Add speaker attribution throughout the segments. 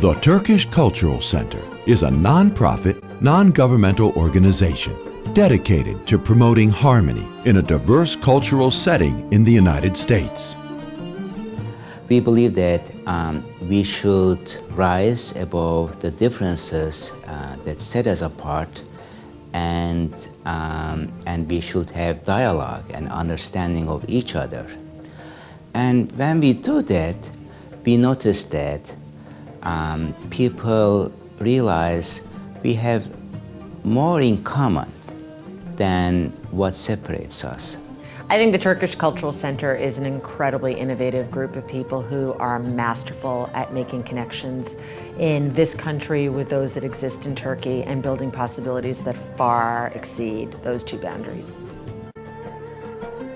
Speaker 1: The Turkish Cultural Center is a non-profit, non-governmental organization dedicated to promoting harmony in a diverse cultural setting in the United States.
Speaker 2: We believe that we should rise above the differences that set us apart, and we should have dialogue and understanding of each other. And when we do that, we notice that people realize we have more in common than what separates us.
Speaker 3: I think the Turkish Cultural Center is an incredibly innovative group of people who are masterful at making connections in this country with those that exist in Turkey and building possibilities that far exceed those two boundaries.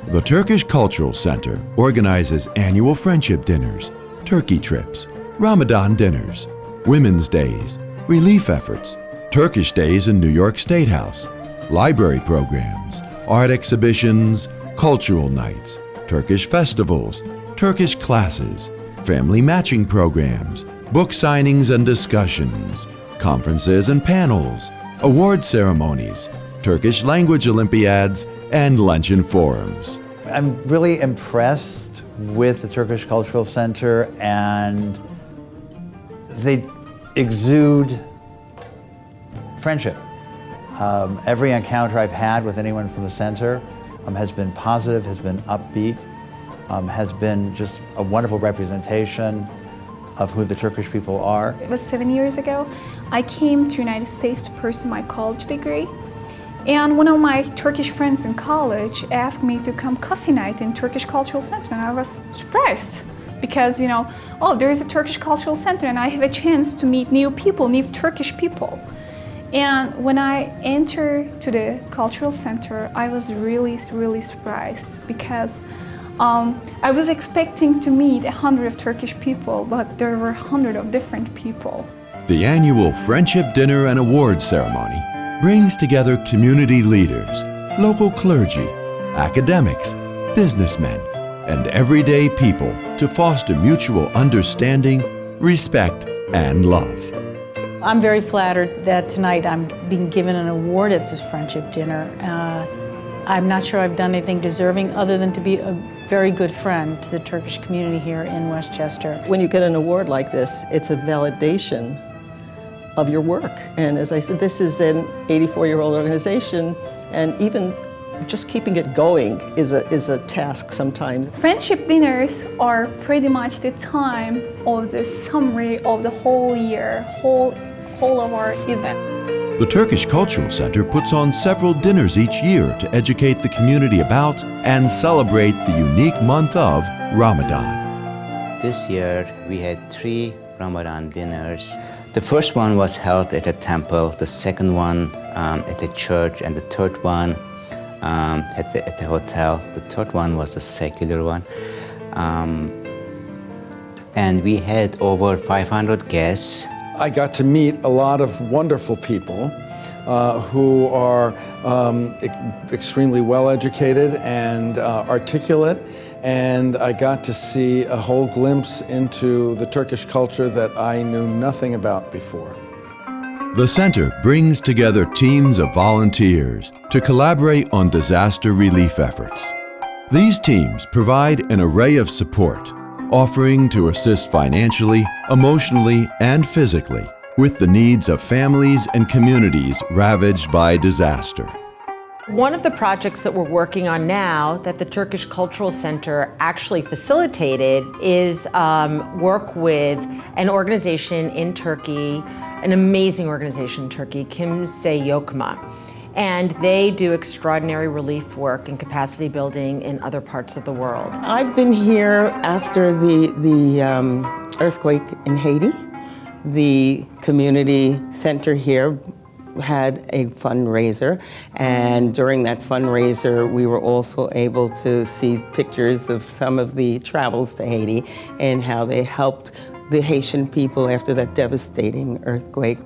Speaker 1: The Turkish Cultural Center organizes annual friendship dinners, Turkey trips, Ramadan dinners, Women's Days, relief efforts, Turkish Days in New York State House, library programs, art exhibitions, cultural nights, Turkish festivals, Turkish classes, family matching programs, book signings and discussions, conferences and panels, award ceremonies, Turkish language Olympiads, and luncheon forums.
Speaker 4: I'm really impressed with the Turkish Cultural Center, and they exude friendship. Every encounter I've had with anyone from the center has been positive, has been upbeat, has been just a wonderful representation of who the Turkish people are.
Speaker 5: It was 7 years ago. I came to the United States to pursue my college degree. And one of my Turkish friends in college asked me to come coffee night in Turkish Cultural Center, and I was surprised because, oh, there is a Turkish Cultural Center and I have a chance to meet new people, new Turkish people. And when I entered to the Cultural Center, I was really, really surprised because I was expecting to meet 100 of Turkish people, but there were 100 of different people.
Speaker 1: The annual Friendship Dinner and Awards Ceremony brings together community leaders, local clergy, academics, businessmen, and everyday people to foster mutual understanding, respect, and love.
Speaker 6: I'm very flattered that tonight I'm being given an award at this friendship dinner. I'm not sure I've done anything deserving other than to be a very good friend to the Turkish community here in Westchester.
Speaker 7: When you get an award like this, it's a validation of your work. And as I said, this is an 84-year-old organization, and even just keeping it going is a task sometimes.
Speaker 5: Friendship dinners are pretty much the time of the summary of the whole year, whole of our event.
Speaker 1: The Turkish Cultural Center puts on several dinners each year to educate the community about and celebrate the unique month of Ramadan.
Speaker 2: This year we had 3 Ramadan dinners. The first one was held at a temple, the second one at a church, and the third one at the hotel. The third one was a secular one. And we had over 500 guests.
Speaker 8: I got to meet a lot of wonderful people who are extremely well educated and articulate, and I got to see a whole glimpse into the Turkish culture that I knew nothing about before.
Speaker 1: The center brings together teams of volunteers to collaborate on disaster relief efforts. These teams provide an array of support, offering to assist financially, emotionally, and physically with the needs of families and communities ravaged by disaster.
Speaker 3: One of the projects that we're working on now that the Turkish Cultural Center actually facilitated is work with an organization in Turkey, an amazing organization in Turkey, Kimse Yokma. And they do extraordinary relief work and capacity building in other parts of the world.
Speaker 9: I've been here after the earthquake in Haiti. The community center here had a fundraiser, and during that fundraiser we were also able to see pictures of some of the travels to Haiti and how they helped the Haitian people after that devastating earthquake.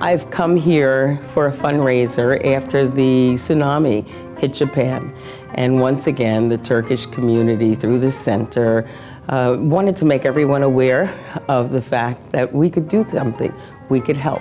Speaker 9: I've come here for a fundraiser after the tsunami hit Japan. And once again, the Turkish community through the center wanted to make everyone aware of the fact that we could do something, we could help.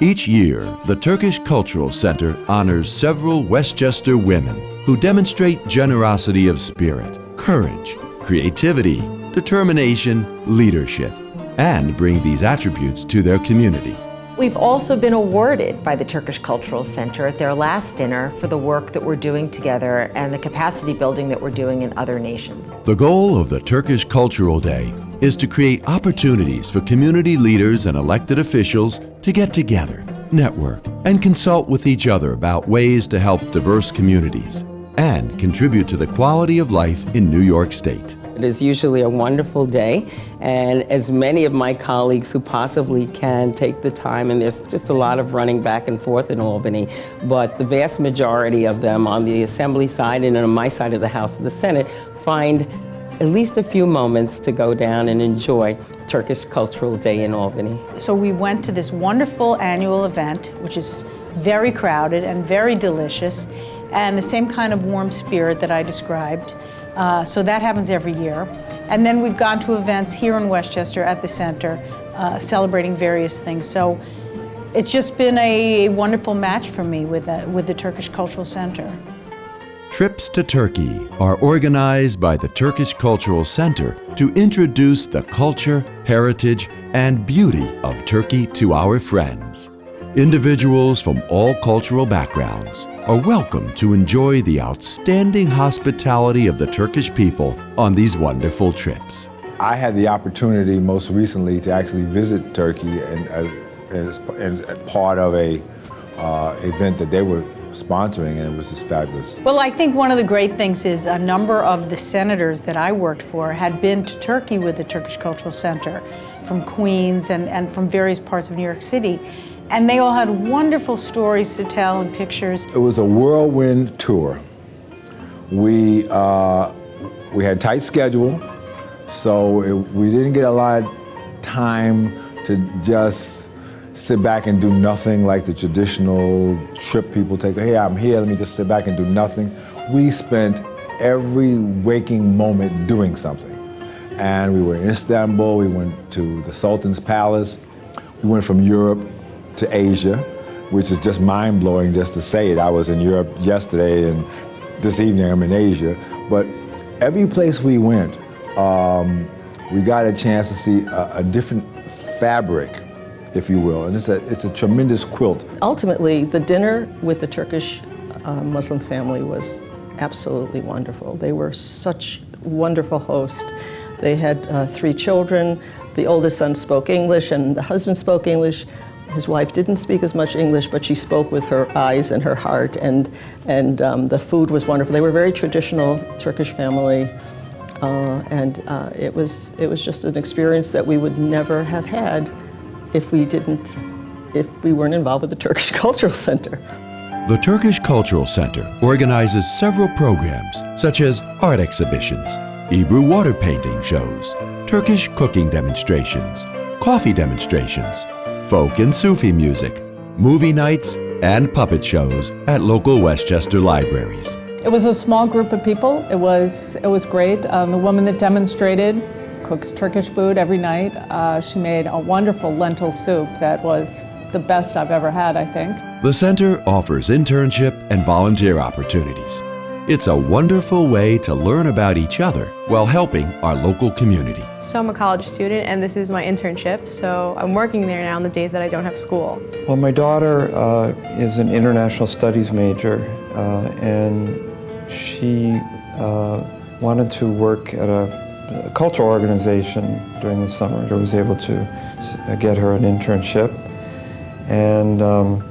Speaker 1: Each year, the Turkish Cultural Center honors several Westchester women who demonstrate generosity of spirit, courage, creativity, determination, leadership, and bring these attributes to their community.
Speaker 3: We've also been awarded by the Turkish Cultural Center at their last dinner for the work that we're doing together and the capacity building that we're doing in other nations.
Speaker 1: The goal of the Turkish Cultural Day is to create opportunities for community leaders and elected officials to get together, network, and consult with each other about ways to help diverse communities and contribute to the quality of life in New York State.
Speaker 9: It is usually a wonderful day, and as many of my colleagues who possibly can take the time, and there's just a lot of running back and forth in Albany, but the vast majority of them on the Assembly side and on my side of the House of the Senate find at least a few moments to go down and enjoy Turkish Cultural Day in Albany.
Speaker 6: So we went to this wonderful annual event, which is very crowded and very delicious, and the same kind of warm spirit that I described. So that happens every year. And then we've gone to events here in Westchester at the center, celebrating various things. So it's just been a wonderful match for me with the Turkish Cultural Center.
Speaker 1: Trips to Turkey are organized by the Turkish Cultural Center to introduce the culture, heritage, and beauty of Turkey to our friends. Individuals from all cultural backgrounds are welcome to enjoy the outstanding hospitality of the Turkish people on these wonderful trips.
Speaker 10: I had the opportunity most recently to actually visit Turkey and as part of a event that they were sponsoring, and it was just fabulous.
Speaker 6: Well, I think one of the great things is a number of the senators that I worked for had been to Turkey with the Turkish Cultural Center from Queens and from various parts of New York City. And they all had wonderful stories to tell and pictures.
Speaker 10: It was a whirlwind tour. We had tight schedule, so we didn't get a lot of time to just sit back and do nothing like the traditional trip people take. Hey, I'm here, let me just sit back and do nothing. We spent every waking moment doing something. And we were in Istanbul, we went to the Sultan's Palace, we went from Europe to Asia, which is just mind-blowing just to say it. I was in Europe yesterday and this evening I'm in Asia. But every place we went, we got a chance to see a different fabric, if you will, and it's a tremendous quilt.
Speaker 7: Ultimately, the dinner with the Turkish Muslim family was absolutely wonderful. They were such wonderful hosts. They had 3 children. The oldest son spoke English and the husband spoke English. His wife didn't speak as much English, but she spoke with her eyes and her heart, and the food was wonderful. They were a very traditional Turkish family, and it was just an experience that we would never have had if we weren't involved with the Turkish Cultural Center.
Speaker 1: The Turkish Cultural Center organizes several programs such as art exhibitions, Hebrew water painting shows, Turkish cooking demonstrations, coffee demonstrations, folk and Sufi music, movie nights, and puppet shows at local Westchester libraries.
Speaker 11: It was a small group of people. It was great. The woman that demonstrated cooks Turkish food every night. She made a wonderful lentil soup that was the best I've ever had, I think.
Speaker 1: The center offers internship and volunteer opportunities. It's a wonderful way to learn about each other while helping our local community.
Speaker 12: So I'm a college student and this is my internship, so I'm working there now on the days that I don't have school.
Speaker 13: Well, my daughter is an international studies major and she wanted to work at a cultural organization during the summer. I was able to get her an internship, and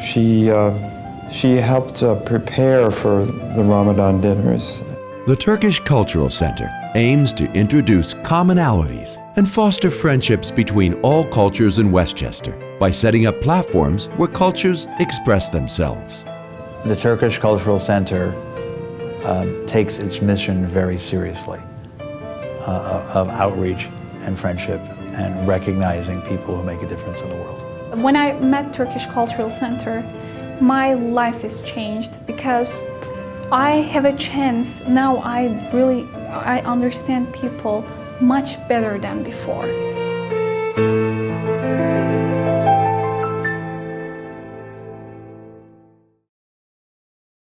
Speaker 13: she helped prepare for the Ramadan dinners.
Speaker 1: The Turkish Cultural Center aims to introduce commonalities and foster friendships between all cultures in Westchester by setting up platforms where cultures express themselves.
Speaker 4: The Turkish Cultural Center takes its mission very seriously of outreach and friendship and recognizing people who make a difference in the world.
Speaker 5: When I met Turkish Cultural Center, my life has changed because I have a chance now. I understand people much better than before.